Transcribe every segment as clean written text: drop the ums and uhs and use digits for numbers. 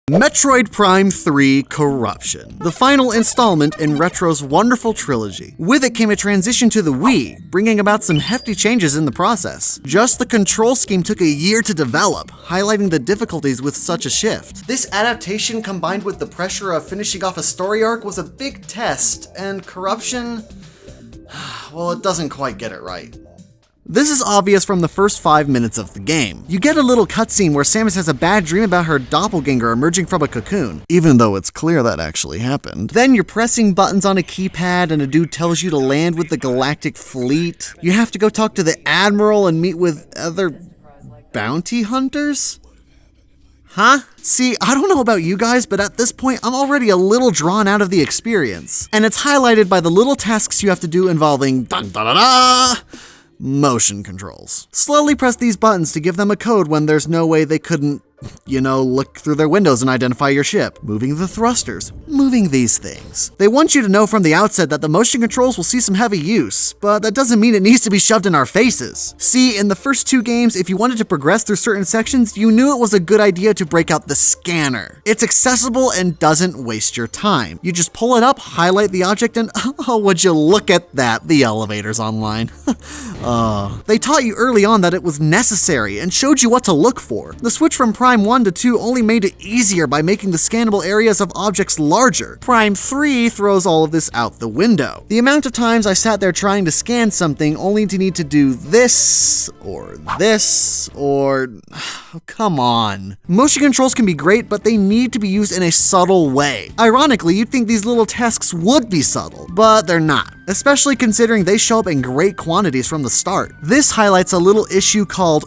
Metroid Prime 3 Corruption, the final installment in Retro's wonderful trilogy. With it came a transition to the Wii, bringing about some hefty changes in the process. Just the control scheme took a year to develop, highlighting the difficulties with such a shift. This adaptation combined with the pressure of finishing off a story arc was a big test, and Corruption, well, it doesn't quite get it right. This is obvious from the first 5 minutes of the game. You get a little cutscene where Samus has a bad dream about her doppelganger emerging from a cocoon, even though it's clear that actually happened. Then you're pressing buttons on a keypad and a dude tells you to land with the Galactic Fleet. You have to go talk to the Admiral and meet with other bounty hunters? Huh? See, I don't know about you guys, but at this point, I'm already a little drawn out of the experience. And it's highlighted by the little tasks you have to do involving motion controls. Slowly press these buttons to give them a code when there's no way they couldn't, look through their windows and identify your ship. Moving the thrusters, moving these things. They want you to know from the outset that the motion controls will see some heavy use, but that doesn't mean it needs to be shoved in our faces. See, in the first 2 games, if you wanted to progress through certain sections, you knew it was a good idea to break out the scanner. It's accessible and doesn't waste your time. You just pull it up, highlight the object, and oh, would you look at that, the elevator's online. They taught you early on that it was necessary and showed you what to look for. The switch from Prime 1 to 2 only made it easier by making the scannable areas of objects larger. Prime 3 throws all of this out the window. The amount of times I sat there trying to scan something only to need to do this, or oh, come on. Motion controls can be great, but they need to be used in a subtle way. Ironically, you'd think these little tasks would be subtle, but they're not, especially considering they show up in great quantities from the start. This highlights a little issue called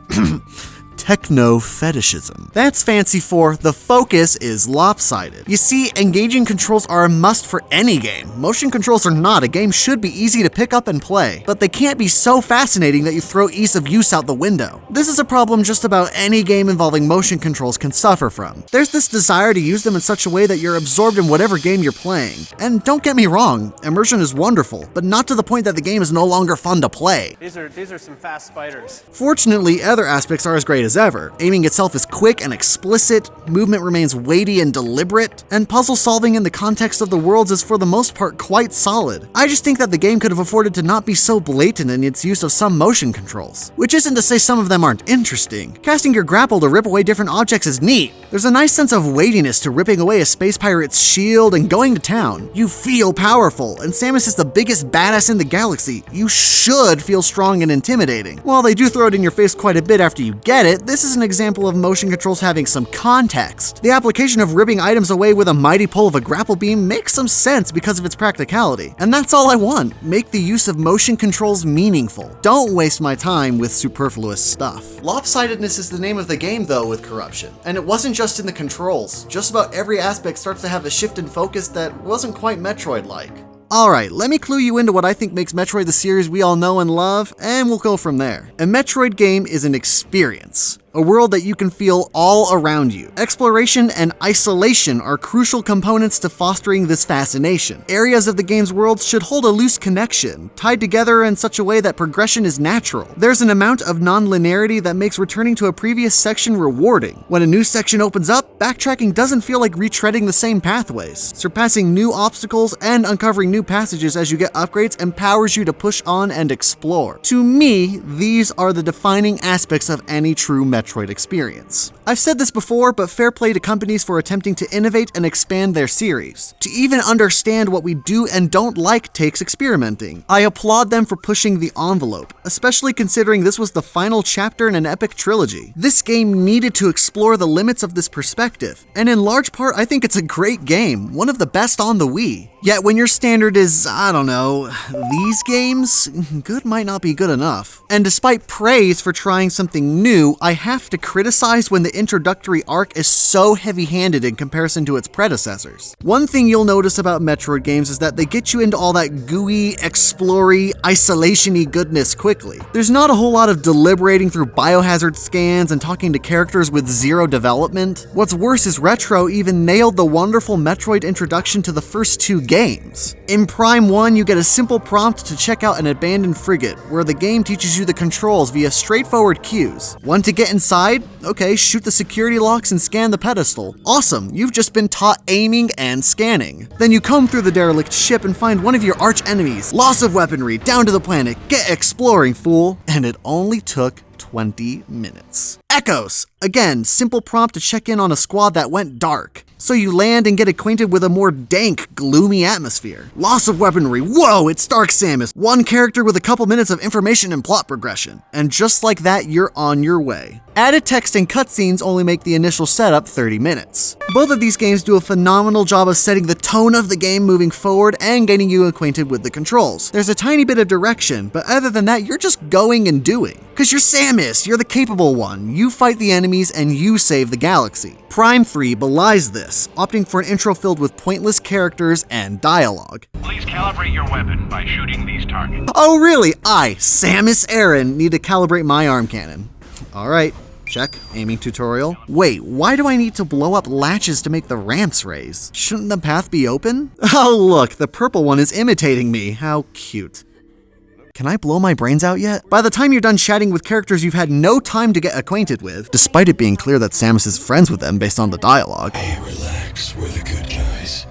techno-fetishism. That's fancy for the focus is lopsided. You see, engaging controls are a must for any game. Motion controls are not. A game should be easy to pick up and play, but they can't be so fascinating that you throw ease of use out the window. This is a problem just about any game involving motion controls can suffer from. There's this desire to use them in such a way that you're absorbed in whatever game you're playing. And don't get me wrong, immersion is wonderful, but not to the point that the game is no longer fun to play. These are some fast spiders. Fortunately, other aspects are as great as ever. Aiming itself is quick and explicit, movement remains weighty and deliberate, and puzzle solving in the context of the worlds is for the most part quite solid. I just think that the game could have afforded to not be so blatant in its use of some motion controls. Which isn't to say some of them aren't interesting. Casting your grapple to rip away different objects is neat. There's a nice sense of weightiness to ripping away a space pirate's shield and going to town. You feel powerful, and Samus is the biggest badass in the galaxy. You should feel strong and intimidating. While they do throw it in your face quite a bit after you get it, this is an example of motion controls having some context. The application of ripping items away with a mighty pull of a grapple beam makes some sense because of its practicality. And that's all I want. Make the use of motion controls meaningful. Don't waste my time with superfluous stuff. Lopsidedness is the name of the game though with Corruption. And it wasn't just in the controls. Just about every aspect starts to have a shift in focus that wasn't quite Metroid-like. Alright, let me clue you into what I think makes Metroid the series we all know and love, and we'll go from there. A Metroid game is an experience. A world that you can feel all around you. Exploration and isolation are crucial components to fostering this fascination. Areas of the game's world should hold a loose connection, tied together in such a way that progression is natural. There's an amount of non-linearity that makes returning to a previous section rewarding. When a new section opens up, backtracking doesn't feel like retreading the same pathways. Surpassing new obstacles and uncovering new passages as you get upgrades empowers you to push on and explore. To me, these are the defining aspects of any true Metroid experience. I've said this before, but fair play to companies for attempting to innovate and expand their series. To even understand what we do and don't like takes experimenting. I applaud them for pushing the envelope, especially considering this was the final chapter in an epic trilogy. This game needed to explore the limits of this perspective, and in large part, I think it's a great game, one of the best on the Wii. Yet when your standard is, I don't know, these games, good might not be good enough. And despite praise for trying something new, I have to criticize when the introductory arc is so heavy-handed in comparison to its predecessors. One thing you'll notice about Metroid games is that they get you into all that gooey, explory, isolation-y goodness quickly. There's not a whole lot of deliberating through biohazard scans and talking to characters with zero development. What's worse is Retro even nailed the wonderful Metroid introduction to the first 2 games. In Prime 1, you get a simple prompt to check out an abandoned frigate, where the game teaches you the controls via straightforward cues. Want to get inside? Okay, shoot the security locks and scan the pedestal. Awesome, you've just been taught aiming and scanning. Then you comb through the derelict ship and find one of your arch enemies. Loss of weaponry, down to the planet, get exploring, fool. And it only took 20 minutes. Echoes! Again, simple prompt to check in on a squad that went dark. So you land and get acquainted with a more dank, gloomy atmosphere. Loss of weaponry, whoa, it's Dark Samus. One character with a couple minutes of information and plot progression. And just like that, you're on your way. Added text and cutscenes only make the initial setup 30 minutes. Both of these games do a phenomenal job of setting the tone of the game moving forward and getting you acquainted with the controls. There's a tiny bit of direction, but other than that, you're just going and doing. Cause you're Samus, you're the capable one. You fight the enemies and you save the galaxy. Prime 3 belies this, opting for an intro filled with pointless characters and dialogue. Please calibrate your weapon by shooting these targets. Oh really? I, Samus Aran, need to calibrate my arm cannon. Alright, check, aiming tutorial. Wait, why do I need to blow up latches to make the ramps raise? Shouldn't the path be open? Oh look, the purple one is imitating me, how cute. Can I blow my brains out yet? By the time you're done chatting with characters you've had no time to get acquainted with, despite it being clear that Samus is friends with them based on the dialogue. Hey, relax, we're the good guys.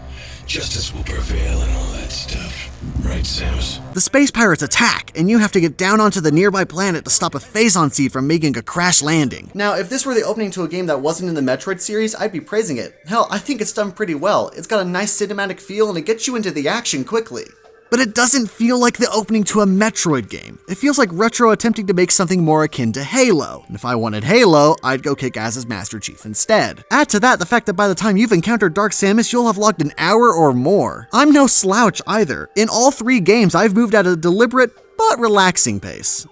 Justice will prevail and all that stuff. Right, Samus? The space pirates attack, and you have to get down onto the nearby planet to stop a Phazon seed from making a crash landing. Now, if this were the opening to a game that wasn't in the Metroid series, I'd be praising it. Hell, I think it's done pretty well. It's got a nice cinematic feel and it gets you into the action quickly. But it doesn't feel like the opening to a Metroid game. It feels like Retro attempting to make something more akin to Halo. And if I wanted Halo, I'd go kick ass as Master Chief instead. Add to that the fact that by the time you've encountered Dark Samus, you'll have logged an hour or more. I'm no slouch either. In all 3 games, I've moved at a deliberate but relaxing pace.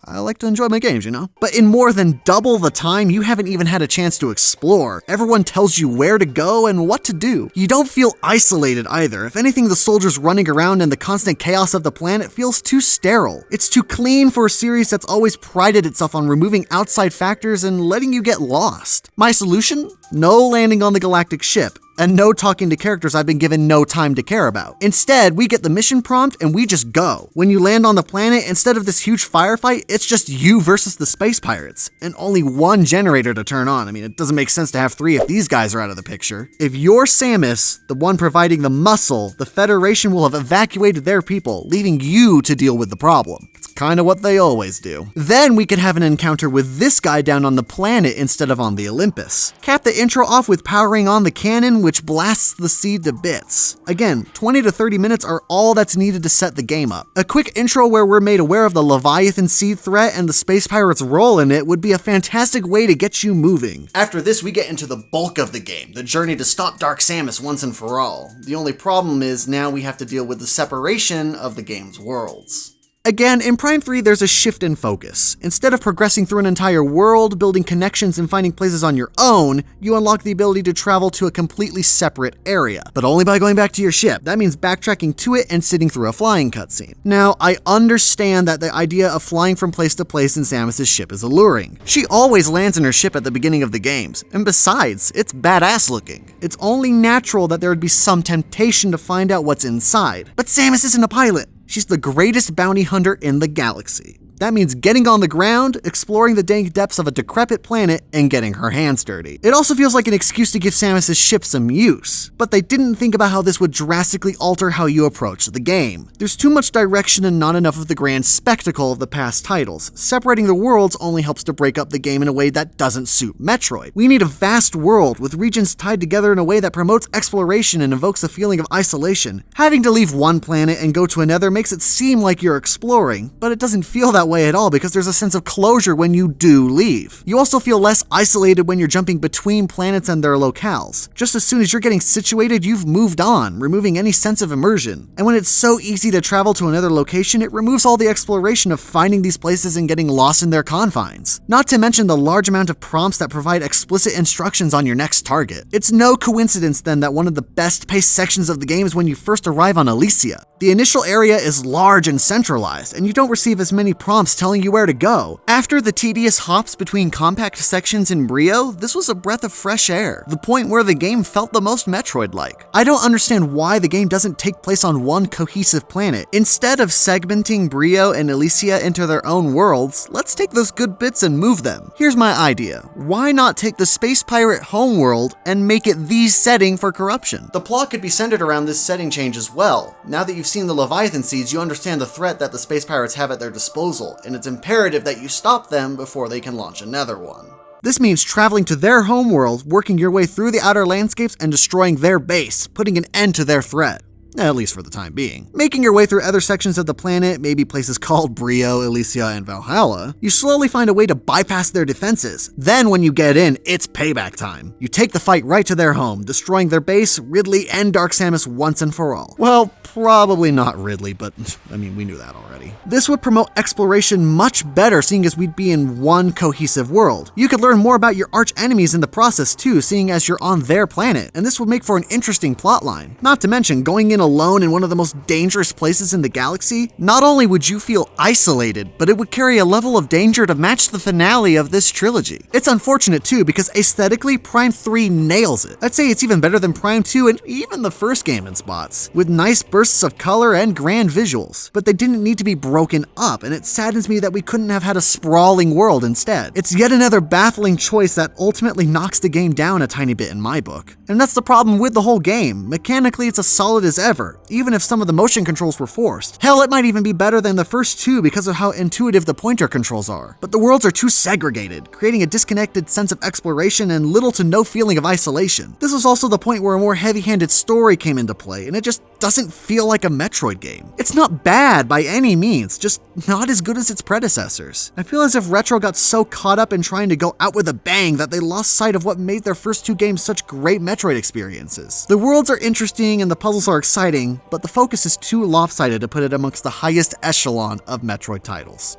I like to enjoy my games, you know? But in more than double the time, you haven't even had a chance to explore. Everyone tells you where to go and what to do. You don't feel isolated either. If anything, the soldiers running around and the constant chaos of the planet feels too sterile. It's too clean for a series that's always prided itself on removing outside factors and letting you get lost. My solution? No landing on the galactic ship. And no talking to characters I've been given no time to care about. Instead, we get the mission prompt and we just go. When you land on the planet, instead of this huge firefight, it's just you versus the space pirates, and only 1 generator to turn on. I mean, it doesn't make sense to have 3 if these guys are out of the picture. If you're Samus, the one providing the muscle, the Federation will have evacuated their people, leaving you to deal with the problem. It's kind of what they always do. Then we could have an encounter with this guy down on the planet instead of on the Olympus. Cap the intro off with powering on the cannon, which blasts the seed to bits. Again, 20 to 30 minutes are all that's needed to set the game up. A quick intro where we're made aware of the Leviathan seed threat and the space pirates' role in it would be a fantastic way to get you moving. After this, we get into the bulk of the game, the journey to stop Dark Samus once and for all. The only problem is now we have to deal with the separation of the game's worlds. Again, in Prime 3, there's a shift in focus. Instead of progressing through an entire world, building connections and finding places on your own, you unlock the ability to travel to a completely separate area, but only by going back to your ship. That means backtracking to it and sitting through a flying cutscene. Now, I understand that the idea of flying from place to place in Samus' ship is alluring. She always lands in her ship at the beginning of the games, and besides, it's badass looking. It's only natural that there would be some temptation to find out what's inside. But Samus isn't a pilot. She's the greatest bounty hunter in the galaxy. That means getting on the ground, exploring the dank depths of a decrepit planet, and getting her hands dirty. It also feels like an excuse to give Samus' ship some use, but they didn't think about how this would drastically alter how you approach the game. There's too much direction and not enough of the grand spectacle of the past titles. Separating the worlds only helps to break up the game in a way that doesn't suit Metroid. We need a vast world with regions tied together in a way that promotes exploration and evokes a feeling of isolation. Having to leave one planet and go to another makes it seem like you're exploring, but it doesn't feel that way at all because there's a sense of closure when you do leave. You also feel less isolated when you're jumping between planets and their locales. Just as soon as you're getting situated, you've moved on, removing any sense of immersion. And when it's so easy to travel to another location, it removes all the exploration of finding these places and getting lost in their confines. Not to mention the large amount of prompts that provide explicit instructions on your next target. It's no coincidence then that one of the best paced sections of the game is when you first arrive on Elysia. The initial area is large and centralized, and you don't receive as many prompts telling you where to go. After the tedious hops between compact sections in Brio, this was a breath of fresh air, the point where the game felt the most Metroid-like. I don't understand why the game doesn't take place on one cohesive planet. Instead of segmenting Brio and Elysia into their own worlds, let's take those good bits and move them. Here's my idea. Why not take the space pirate homeworld and make it the setting for corruption? The plot could be centered around this setting change as well. Now that you've seen the Leviathan seeds, you understand the threat that the space pirates have at their disposal, and it's imperative that you stop them before they can launch another one. This means traveling to their homeworld, working your way through the outer landscapes, and destroying their base, putting an end to their threat. At least for the time being. Making your way through other sections of the planet, maybe places called Brio, Elysia, and Valhalla, you slowly find a way to bypass their defenses. Then when you get in, it's payback time. You take the fight right to their home, destroying their base, Ridley, and Dark Samus once and for all. Well, probably not Ridley, but I mean, we knew that already. This would promote exploration much better, seeing as we'd be in one cohesive world. You could learn more about your arch enemies in the process too, seeing as you're on their planet, and this would make for an interesting plotline. Not to mention, going in alone in one of the most dangerous places in the galaxy, not only would you feel isolated, but it would carry a level of danger to match the finale of this trilogy. It's unfortunate too, because aesthetically, Prime 3 nails it. I'd say it's even better than Prime 2 and even the first game in spots, with nice bursts of color and grand visuals. But they didn't need to be broken up, and it saddens me that we couldn't have had a sprawling world instead. It's yet another baffling choice that ultimately knocks the game down a tiny bit in my book. And that's the problem with the whole game. Mechanically, it's as solid as ever, even if some of the motion controls were forced. Hell, it might even be better than the first two because of how intuitive the pointer controls are. But the worlds are too segregated, creating a disconnected sense of exploration and little to no feeling of isolation. This was also the point where a more heavy-handed story came into play, and it just doesn't feel like a Metroid game. It's not bad by any means, just not as good as its predecessors. I feel as if Retro got so caught up in trying to go out with a bang that they lost sight of what made their first two games such great Metroid experiences. The worlds are interesting and the puzzles are exciting, but the focus is too lopsided to put it amongst the highest echelon of Metroid titles.